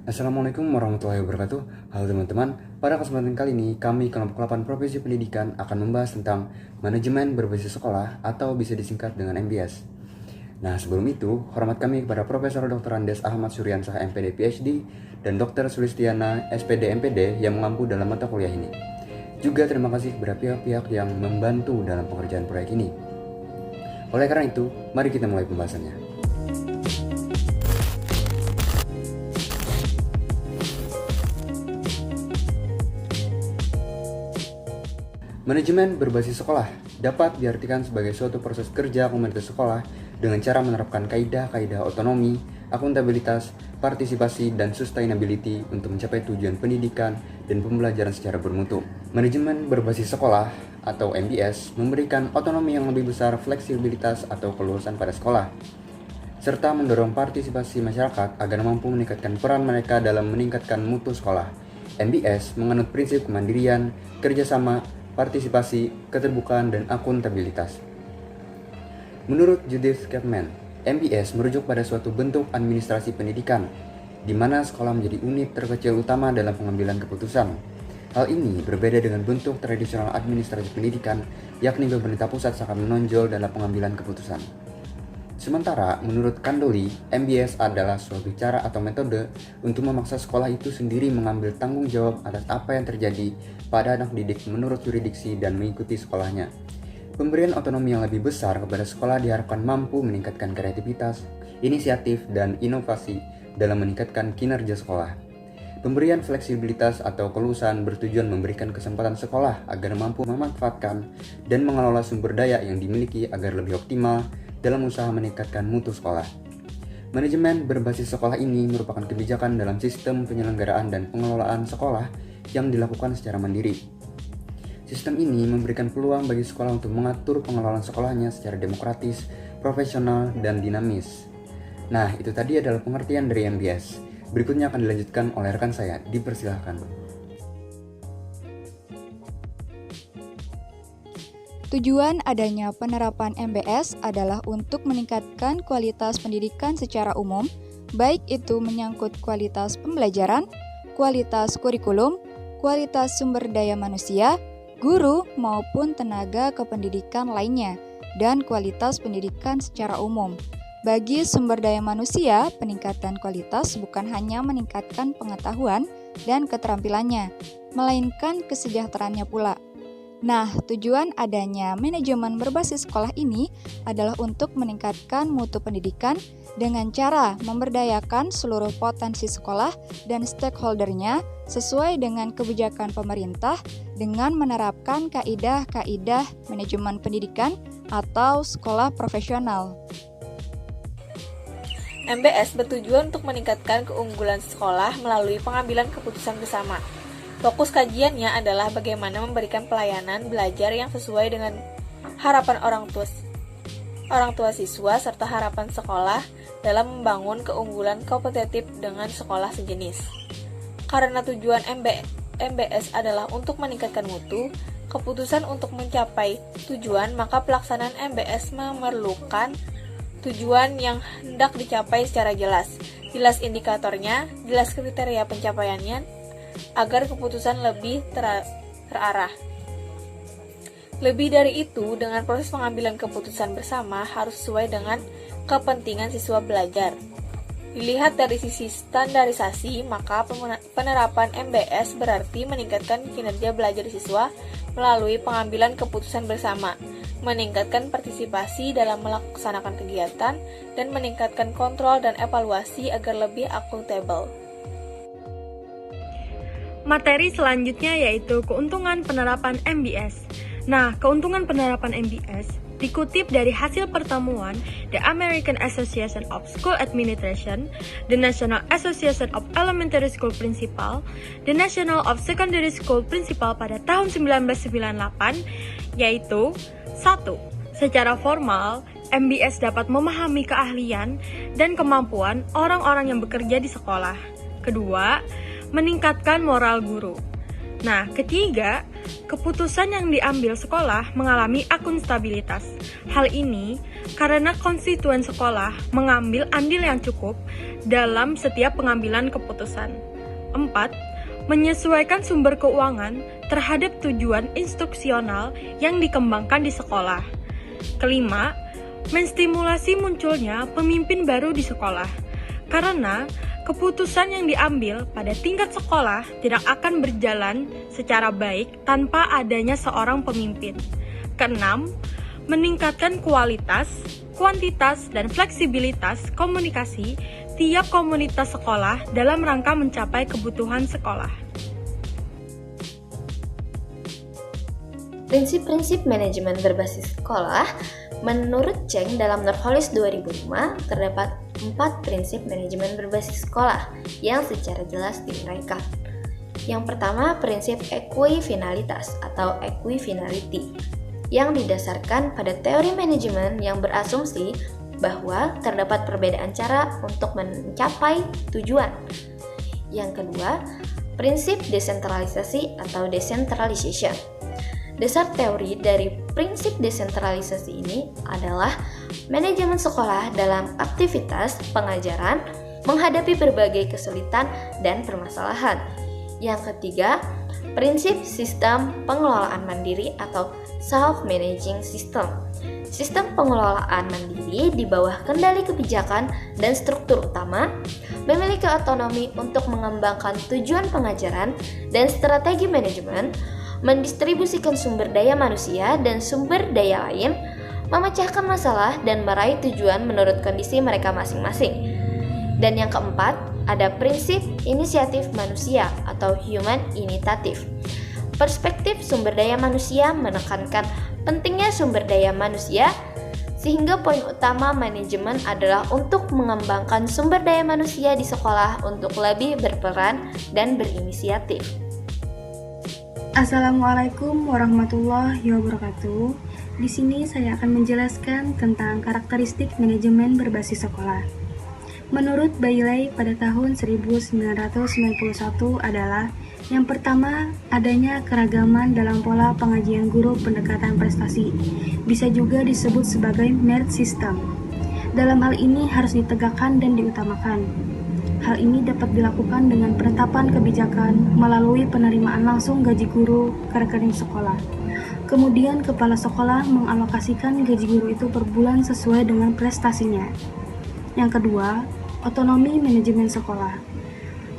Assalamualaikum warahmatullahi wabarakatuh. Halo teman-teman, pada kesempatan kali ini kami kelompok 8 Profesi Pendidikan akan membahas tentang manajemen berbasis sekolah atau bisa disingkat dengan MBS. Nah, sebelum itu, hormat kami kepada Profesor Dr. Andes Ahmad Suryansah MPD PhD dan Dr. Sulistiana SPD MPD yang mengampu dalam mata kuliah ini. Juga terima kasih kepada pihak-pihak yang membantu dalam pengerjaan proyek ini. Oleh karena itu, mari kita mulai pembahasannya. Manajemen berbasis sekolah dapat diartikan sebagai suatu proses kerja komunitas sekolah dengan cara menerapkan kaidah-kaidah otonomi, akuntabilitas, partisipasi, dan sustainability untuk mencapai tujuan pendidikan dan pembelajaran secara bermutu. Manajemen berbasis sekolah atau MBS memberikan otonomi yang lebih besar, fleksibilitas atau keluasan pada sekolah, serta mendorong partisipasi masyarakat agar mampu meningkatkan peran mereka dalam meningkatkan mutu sekolah. MBS menganut prinsip kemandirian, kerjasama, partisipasi, keterbukaan, dan akuntabilitas. Menurut Judith Kapman, MBS merujuk pada suatu bentuk administrasi pendidikan, di mana sekolah menjadi unit terkecil utama dalam pengambilan keputusan. Hal ini berbeda dengan bentuk tradisional administrasi pendidikan, yakni pemerintah pusat sangat menonjol dalam pengambilan keputusan. Sementara, menurut Kandoli, MBS adalah suatu cara atau metode untuk memaksa sekolah itu sendiri mengambil tanggung jawab atas apa yang terjadi pada anak didik menurut yurisdiksi dan mengikuti sekolahnya. Pemberian otonomi yang lebih besar kepada sekolah diharapkan mampu meningkatkan kreativitas, inisiatif, dan inovasi dalam meningkatkan kinerja sekolah. Pemberian fleksibilitas atau keluasan bertujuan memberikan kesempatan sekolah agar mampu memanfaatkan dan mengelola sumber daya yang dimiliki agar lebih optimal dalam usaha meningkatkan mutu sekolah. Manajemen berbasis sekolah ini merupakan kebijakan dalam sistem penyelenggaraan dan pengelolaan sekolah yang dilakukan secara mandiri. Sistem ini memberikan peluang bagi sekolah untuk mengatur pengelolaan sekolahnya secara demokratis, profesional, dan dinamis. Nah, itu tadi adalah pengertian dari MBS. Berikutnya akan dilanjutkan oleh rekan saya, dipersilahkan. Tujuan adanya penerapan MBS adalah untuk meningkatkan kualitas pendidikan secara umum, baik itu menyangkut kualitas pembelajaran, kualitas kurikulum, kualitas sumber daya manusia, guru maupun tenaga kependidikan lainnya, dan kualitas pendidikan secara umum. Bagi sumber daya manusia, peningkatan kualitas bukan hanya meningkatkan pengetahuan dan keterampilannya, melainkan kesejahteraannya pula. Nah, tujuan adanya manajemen berbasis sekolah ini adalah untuk meningkatkan mutu pendidikan dengan cara memberdayakan seluruh potensi sekolah dan stakeholder-nya sesuai dengan kebijakan pemerintah dengan menerapkan kaidah-kaidah manajemen pendidikan atau sekolah profesional. MBS bertujuan untuk meningkatkan keunggulan sekolah melalui pengambilan keputusan bersama. Fokus kajiannya adalah bagaimana memberikan pelayanan belajar yang sesuai dengan harapan orang tua siswa serta harapan sekolah dalam membangun keunggulan kompetitif dengan sekolah sejenis. Karena tujuan MBS adalah untuk meningkatkan mutu, keputusan untuk mencapai tujuan, maka pelaksanaan MBS memerlukan tujuan yang hendak dicapai secara jelas indikatornya, jelas kriteria pencapaiannya, agar keputusan lebih terarah. Lebih dari itu, dengan proses pengambilan keputusan bersama harus sesuai dengan kepentingan siswa belajar. Dilihat dari sisi standarisasi, maka penerapan MBS berarti meningkatkan kinerja belajar siswa melalui pengambilan keputusan bersama, meningkatkan partisipasi dalam melaksanakan kegiatan, dan meningkatkan kontrol dan evaluasi agar lebih akuntabel. Materi selanjutnya yaitu keuntungan penerapan MBS. Nah, keuntungan penerapan MBS dikutip dari hasil pertemuan The American Association of School Administration, the National Association of Elementary School Principal, the National of Secondary School Principal pada tahun 1998, yaitu 1. Secara formal, MBS dapat memahami keahlian dan kemampuan orang-orang yang bekerja di sekolah. Kedua, meningkatkan moral guru. Nah, ketiga, keputusan yang diambil sekolah mengalami akuntabilitas. Hal ini karena konstituen sekolah mengambil andil yang cukup dalam setiap pengambilan keputusan. 4. Menyesuaikan sumber keuangan terhadap tujuan instruksional yang dikembangkan di sekolah. Kelima, menstimulasi munculnya pemimpin baru di sekolah. Karena keputusan yang diambil pada tingkat sekolah tidak akan berjalan secara baik tanpa adanya seorang pemimpin. Keenam, meningkatkan kualitas, kuantitas, dan fleksibilitas komunikasi tiap komunitas sekolah dalam rangka mencapai kebutuhan sekolah. Prinsip-prinsip manajemen berbasis sekolah, menurut Cheng dalam Nurholis 2005, terdapat 4 prinsip manajemen berbasis sekolah yang secara jelas diuraikan. Yang pertama, prinsip equifinalitas atau equifinality, yang didasarkan pada teori manajemen yang berasumsi bahwa terdapat perbedaan cara untuk mencapai tujuan. Yang kedua, prinsip desentralisasi atau decentralization. Dasar teori dari prinsip desentralisasi ini adalah manajemen sekolah dalam aktivitas pengajaran menghadapi berbagai kesulitan dan permasalahan. Yang ketiga, prinsip sistem pengelolaan mandiri atau self-managing system. Sistem pengelolaan mandiri di bawah kendali kebijakan dan struktur utama, memiliki otonomi untuk mengembangkan tujuan pengajaran dan strategi manajemen, mendistribusikan sumber daya manusia dan sumber daya lain, memecahkan masalah dan meraih tujuan menurut kondisi mereka masing-masing. Dan yang keempat, ada prinsip inisiatif manusia atau human initiative. Perspektif sumber daya manusia menekankan pentingnya sumber daya manusia, sehingga poin utama manajemen adalah untuk mengembangkan sumber daya manusia di sekolah untuk lebih berperan dan berinisiatif. Assalamualaikum warahmatullahi wabarakatuh. Di sini saya akan menjelaskan tentang karakteristik manajemen berbasis sekolah. Menurut Bailey pada tahun 1991 adalah yang pertama, adanya keragaman dalam pola pengajian guru pendekatan prestasi. Bisa juga disebut sebagai merit system. Dalam hal ini harus ditegakkan dan diutamakan. Hal ini dapat dilakukan dengan penetapan kebijakan melalui penerimaan langsung gaji guru ke rekening sekolah. Kemudian kepala sekolah mengalokasikan gaji guru itu per bulan sesuai dengan prestasinya. Yang kedua, otonomi manajemen sekolah.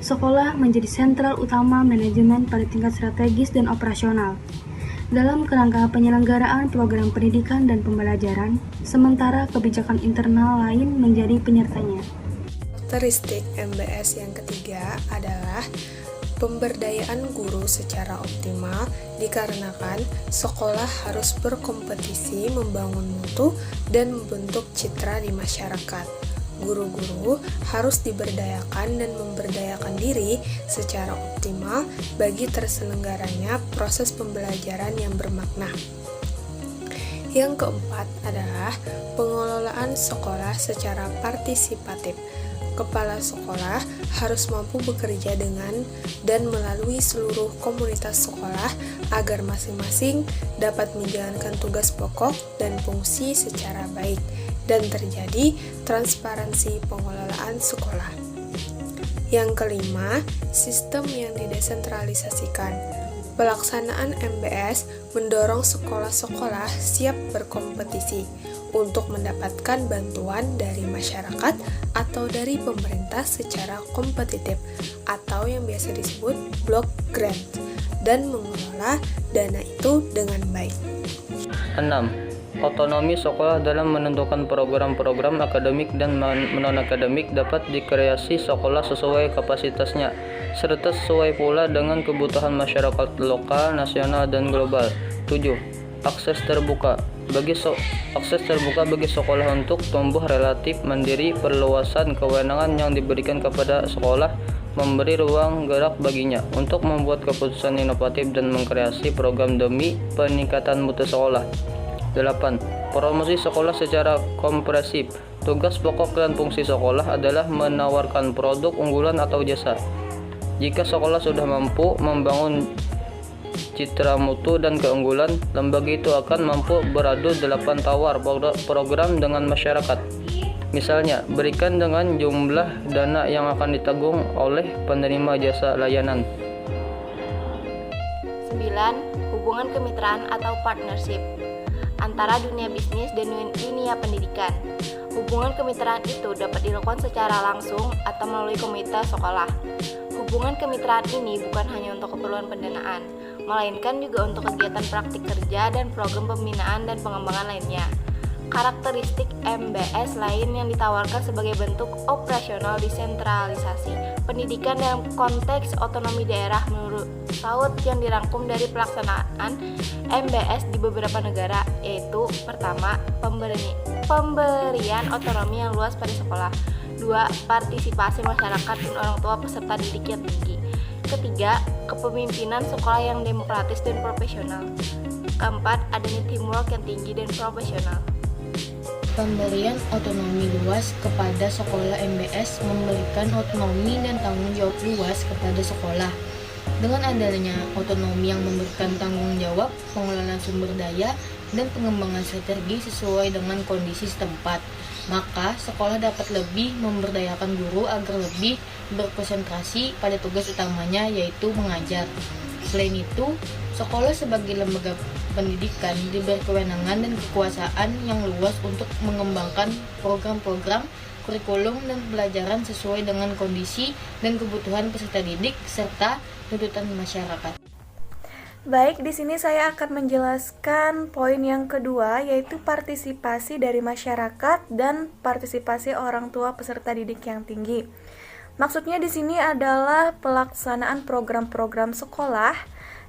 Sekolah menjadi sentral utama manajemen pada tingkat strategis dan operasional dalam kerangka penyelenggaraan program pendidikan dan pembelajaran, sementara kebijakan internal lain menjadi penyertanya. Karakteristik MBS yang ketiga adalah pemberdayaan guru secara optimal dikarenakan sekolah harus berkompetisi membangun mutu dan membentuk citra di masyarakat. Guru-guru harus diberdayakan dan memberdayakan diri secara optimal bagi terselenggaranya proses pembelajaran yang bermakna. Yang keempat adalah pengelolaan sekolah secara partisipatif. Kepala sekolah harus mampu bekerja dengan dan melalui seluruh komunitas sekolah agar masing-masing dapat menjalankan tugas pokok dan fungsi secara baik dan terjadi transparansi pengelolaan sekolah. Yang kelima, sistem yang didesentralisasikan. Pelaksanaan MBS mendorong sekolah-sekolah siap berkompetisi untuk mendapatkan bantuan dari masyarakat atau dari pemerintah secara kompetitif atau yang biasa disebut block grant dan mengelola dana itu dengan baik. 6. Otonomi sekolah dalam menentukan program-program akademik dan non-akademik dapat dikreasi sekolah sesuai kapasitasnya, serta sesuai pula dengan kebutuhan masyarakat lokal, nasional, dan global. 7. Akses terbuka bagi sekolah untuk tumbuh relatif mandiri. Perluasan kewenangan yang diberikan kepada sekolah memberi ruang gerak baginya untuk membuat keputusan inovatif dan mengkreasi program demi peningkatan mutu sekolah. 8. Promosi sekolah secara komprehensif. Tugas pokok dan fungsi sekolah adalah menawarkan produk unggulan atau jasa. Jika sekolah sudah mampu membangun citra mutu dan keunggulan, lembaga itu akan mampu beradu 8 tawar program dengan masyarakat. Misalnya, berikan dengan jumlah dana yang akan ditanggung oleh penerima jasa layanan. 9. Hubungan kemitraan atau partnership antara dunia bisnis dan dunia pendidikan. Hubungan kemitraan itu dapat dilakukan secara langsung atau melalui komunitas sekolah. Hubungan kemitraan ini bukan hanya untuk keperluan pendanaan, melainkan juga untuk kegiatan praktik kerja dan program pembinaan dan pengembangan lainnya. Karakteristik MBS lain yang ditawarkan sebagai bentuk operasional desentralisasi pendidikan dalam konteks otonomi daerah menurut Saud yang dirangkum dari pelaksanaan MBS di beberapa negara, yaitu pertama, pemberian otonomi yang luas pada sekolah. 2. Partisipasi masyarakat dan orang tua peserta didik yang tinggi. Ketiga, kepemimpinan sekolah yang demokratis dan profesional. Keempat, adanya teamwork yang tinggi dan profesional. Pemberian otonomi luas kepada sekolah MBS memberikan otonomi dan tanggung jawab luas kepada sekolah. Dengan adanya otonomi yang memberikan tanggung jawab, pengelolaan sumber daya, dan pengembangan strategi sesuai dengan kondisi setempat, maka sekolah dapat lebih memberdayakan guru agar lebih berkonsentrasi pada tugas utamanya, yaitu mengajar. Selain itu, sekolah sebagai lembaga pendidikan diberi kewenangan dan kekuasaan yang luas untuk mengembangkan program-program, kurikulum, dan pembelajaran sesuai dengan kondisi dan kebutuhan peserta didik serta tuntutan masyarakat. Baik, di sini saya akan menjelaskan poin yang kedua, yaitu partisipasi dari masyarakat dan partisipasi orang tua peserta didik yang tinggi. Maksudnya di sini adalah pelaksanaan program-program sekolah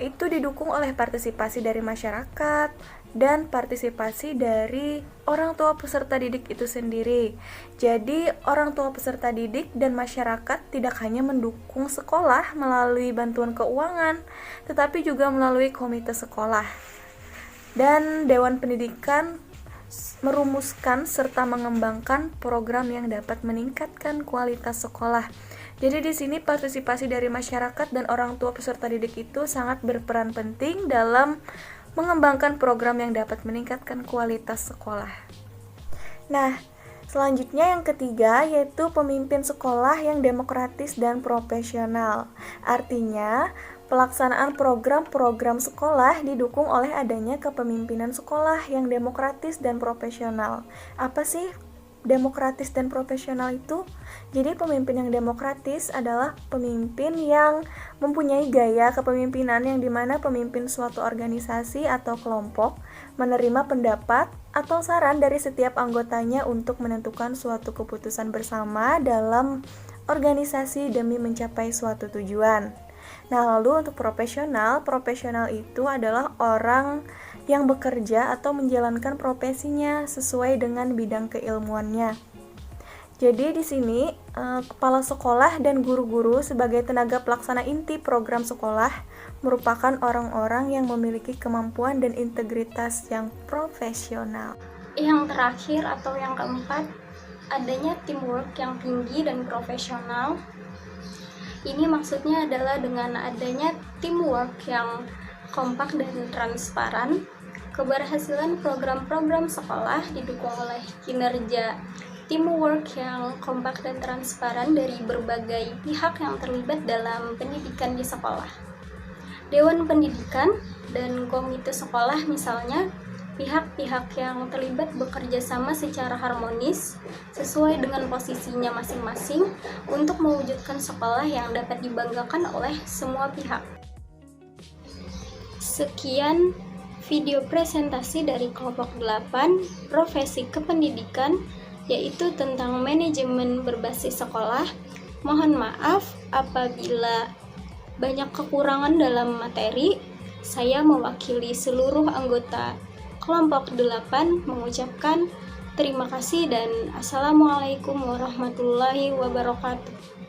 itu didukung oleh partisipasi dari masyarakat dan partisipasi dari orang tua peserta didik itu sendiri. Jadi, orang tua peserta didik dan masyarakat tidak hanya mendukung sekolah melalui bantuan keuangan, tetapi juga melalui komite sekolah. Dan Dewan Pendidikan merumuskan serta mengembangkan program yang dapat meningkatkan kualitas sekolah. Jadi di sini partisipasi dari masyarakat dan orang tua peserta didik itu sangat berperan penting dalam mengembangkan program yang dapat meningkatkan kualitas sekolah. Nah, selanjutnya yang ketiga yaitu pemimpin sekolah yang demokratis dan profesional. Artinya, pelaksanaan program-program sekolah didukung oleh adanya kepemimpinan sekolah yang demokratis dan profesional. Apa sih demokratis dan profesional itu? Jadi pemimpin yang demokratis adalah pemimpin yang mempunyai gaya kepemimpinan yang dimana pemimpin suatu organisasi atau kelompok menerima pendapat atau saran dari setiap anggotanya untuk menentukan suatu keputusan bersama dalam organisasi demi mencapai suatu tujuan. Nah, lalu untuk profesional itu adalah orang yang bekerja atau menjalankan profesinya sesuai dengan bidang keilmuannya. Jadi di sini kepala sekolah dan guru-guru sebagai tenaga pelaksana inti program sekolah merupakan orang-orang yang memiliki kemampuan dan integritas yang profesional. Yang terakhir atau yang keempat, adanya teamwork yang tinggi dan profesional. Ini maksudnya adalah dengan adanya teamwork yang kompak dan transparan, keberhasilan program-program sekolah didukung oleh kinerja teamwork yang kompak dan transparan dari berbagai pihak yang terlibat dalam pendidikan di sekolah. Dewan Pendidikan dan komite sekolah misalnya, pihak-pihak yang terlibat bekerja sama secara harmonis sesuai dengan posisinya masing-masing untuk mewujudkan sekolah yang dapat dibanggakan oleh semua pihak. Sekian video presentasi dari kelompok 8 profesi kependidikan, yaitu tentang manajemen berbasis sekolah. Mohon maaf apabila banyak kekurangan dalam materi. Saya mewakili seluruh anggota kelompok 8 mengucapkan terima kasih dan Assalamualaikum warahmatullahi wabarakatuh.